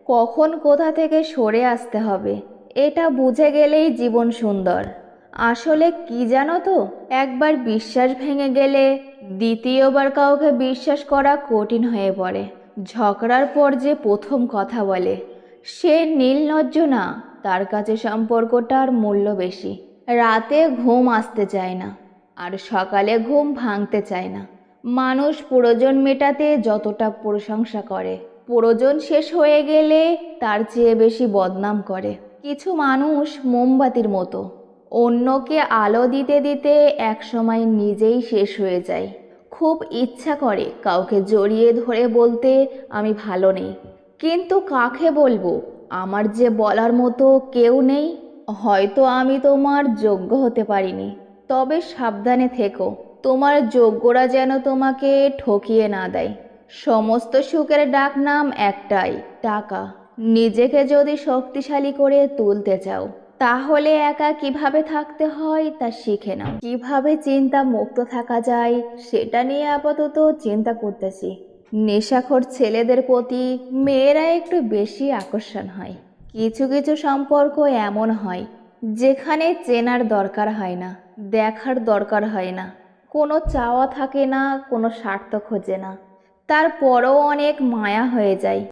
কখন কোথা থেকে সরে আসতে হবে এটা বুঝে গেলেই জীবন সুন্দর। আসলে কি জানো তো, একবার বিশ্বাস ভেঙে গেলে দ্বিতীয়বার কাউকে বিশ্বাস করা কঠিন হয়ে পড়ে। ঝগড়ার পর যে প্রথম কথা বলে সে নির্লজ্জ না, তার কাছে সম্পর্কটার মূল্য বেশি। রাতে ঘুম আসতে চায় না, আর সকালে ঘুম ভাঙতে চায় না। মানুষ প্রয়োজন মেটাতে যতটা প্রশংসা করে, প্রয়োজন শেষ হয়ে গেলে তার চেয়ে বেশি বদনাম করে। কিছু মানুষ মোমবাতির মতো, অন্যকে আলো দিতে দিতে একসময় নিজেই শেষ হয়ে যায়। খুব ইচ্ছা করে কাউকে জড়িয়ে ধরে বলতে আমি ভালো নেই, কিন্তু কাকে বলবো? আমার যে বলার মতো কেউ নেই। হয়তো আমি তোমার যোগ্য হতে পারিনি, তবে সাবধানে থেকো, তোমার যোগ্যরা যেন তোমাকে ঠকিয়ে না দেয়। সমস্ত সুখের ডাকনাম একটাই, টাকা। নিজেকে যদি শক্তিশালী করে তুলতে চাও, তাহলে একা কিভাবে থাকতে হয় তা শিখে নাও। কিভাবে চিন্তা মুক্ত থাকা যায় সেটা নিয়ে আপাতত চিন্তা করতেছি। নেশাখোর ছেলেদের প্রতি মেয়েরা একটু বেশি আকর্ষণ হয়। কিছু কিছু সম্পর্ক এমন হয় যেখানে চেনার দরকার হয় না, দেখার দরকার হয় না, কোনো চাওয়া থাকে না, কোনো স্বার্থ খোঁজে না, তারপরও অনেক মায়া হয়ে যায়।